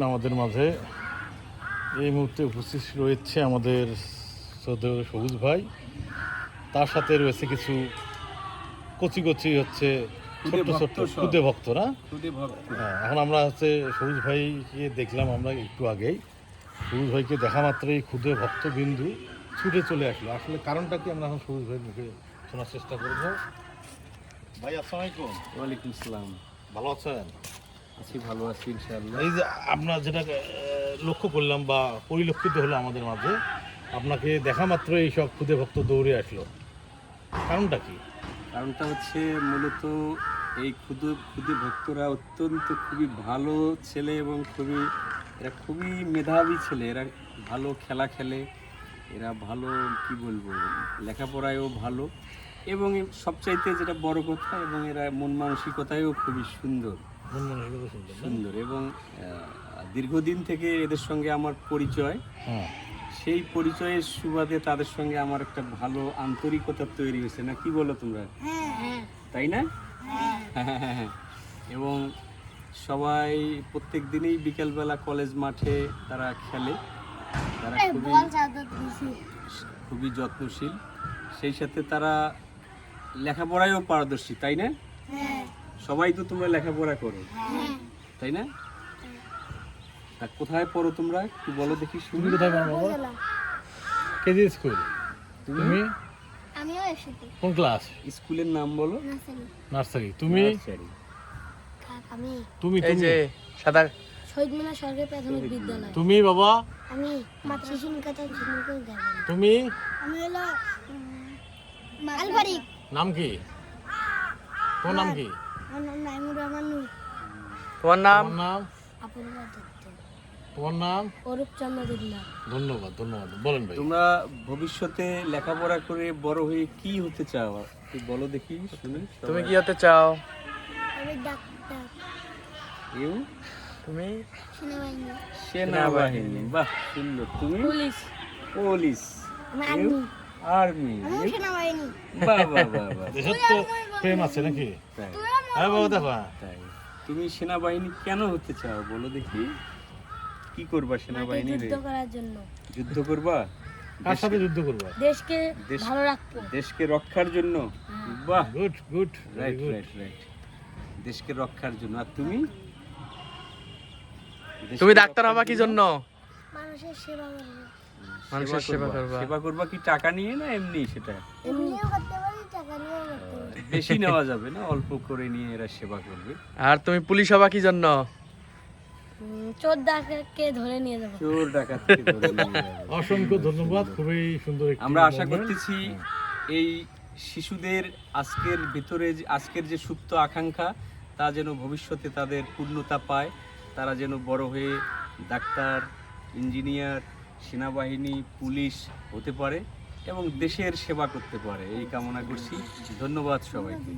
আমাদের মাঝে এই মুহূর্তে উপস্থিত রয়েছে আমাদের শ্রদ্ধেয় সবুজ ভাই, তার সাথে রয়েছে কিছু কচি কচি হচ্ছে ছোট্ট ছোট্ট খুদে ভক্ত না। হ্যাঁ, এখন আমরা হচ্ছে সবুজ ভাইকে দেখলাম আমরা একটু আগেই। সবুজ ভাইকে দেখা মাত্রই ক্ষুদে ভক্তবিন্দু ছুটে চলে আসলো। আসলে কারণটা কি আমরা এখন সবুজ ভাইয়ের মুখে শোনার চেষ্টা করব। ভাই আসসালামু আলাইকুম। ওয়ালাইকুম আসসালাম। ভালো আছেন? আছি, ভালো আছি ইনশাআল্লাহ। এই যে আপনার যেটা লক্ষ্য করলাম বা পরিলক্ষিত হলো আমাদের মাঝে, আপনাকে দেখা মাত্র এই সব ক্ষুদে ভক্ত দৌড়ে আসলো, কারণটা কি? কারণটা হচ্ছে মূলত এই ক্ষুদে ভক্তরা অত্যন্ত খুবই ভালো ছেলে এবং এরা খুবই মেধাবী ছেলে। এরা ভালো খেলা খেলে, এরা ভালো কি বলবো লেখাপড়ায়ও ভালো, এবং সবচাইতে যেটা বড় কথা, এবং এরা মন মানসিকতায়ও খুবই সুন্দর সুন্দর এবং দীর্ঘদিন থেকে এদের সঙ্গে আমার পরিচয়। সেই পরিচয়ের সুবাদে তাদের সঙ্গে আমার একটা ভালো আন্তরিকতা তৈরি হয়েছে, না কি বলো তোমরা? তাই না? এবং সবাই প্রত্যেক দিনই বিকেলবেলা কলেজ মাঠে তারা খেলে, তারা খুবই যত্নশীল, সেই সাথে তারা লেখাপড়ায়ও পারদর্শী, তাই না? সবাই তো তোমরা লেখাপড়া করো, তাই না? তা কোথায় পড়ো তোমরা একটু বলো দেখি। তুমি কোথায় পড়ো বাবা? KG school. তুমি? আমিও এসেছি। কোন ক্লাস? স্কুলের নাম বলো। নার্সারি। তুমি? আমি তুমি এই যে সাদা শহীদ মিনার সরকারি প্রাথমিক বিদ্যালয়। তুমি বাবা? আমি শিশু নিকেতন শিশুনিকেতন গ্রামে। তুমি? আমি হলো আলফারিক। নাম কি? তোমার নাম কি? আমার নাম নাইমুর রহমান নূর। তোমার নাম? তোমার নাম? অপূর্ব দত্ত। তোমার নাম? অরূপ চন্দ্র দেবনাথ। ধন্যবাদ ধন্যবাদ। বলেন ভাই। তোমরা ভবিষ্যতে লেখাপড়া করে বড় হয়ে কি হতে চাও একটু বলো দেখি শুনি। তুমি কি হতে চাও? আমি ডাক্তার। ইউ? তুমি? সেনাবাহিনী। সেনাবাহিনী। বাহ, সুন্দর। তুমি? পুলিশ। পুলিশ। আমি ইউ? আর্মি। আর্মি। আমি সেনাবাহিনী। বাহ বাহ বাহ বাহ। দেশের তো প্রেম আছে নাকি? তাই। হ্যাঁ বাবা দেখো। তাই। তুমি সেনাবাহিনী কেন হতে চাও বলো দেখি। কি করবা সেনাবাহিনী? যুদ্ধ করার জন্য। যুদ্ধ করবা? কার সাথে যুদ্ধ করবা? দেশকে ভালো রাখবো। দেশকে রক্ষার জন্য। বাহ, good good. Right right right. দেশকে রক্ষার জন্য। আর তুমি? তুমি ডাক্তার হবা কি জন্য? মানুষের সেবা করবো। মানুষের সেবা করবা। সেবা করবা কি টাকা নিয়ে না এমনি? সেটা এমনিও করতে পারি, টাকা নিয়েও করতে পারি। বেশি নেওয়া যাবে না, অল্প করে নিয়ে এরা সেবা করবে। আর তুমি পুলিশ হবা কি জন্য? চোর ডাকাতকে ধরে নিয়ে যাবো। চোর ডাকাতকে ধরে নিয়ে যাবে। অসংখ্য ধন্যবাদ, খুবই সুন্দর একটি আমরা আশা moment। করতেছি এই শিশুদের আজকের যে সুপ্ত আকাঙ্ক্ষা, তা যেন ভবিষ্যতে তাদের পূর্ণতা পায়। তারা যেন বড় হয়ে ডাক্তার, ইঞ্জিনিয়ার, সেনাবাহিনী, পুলিশ হতে পারে এবং দেশের সেবা করতে পারে, এই কামনা করছি। ধন্যবাদ সবাইকে।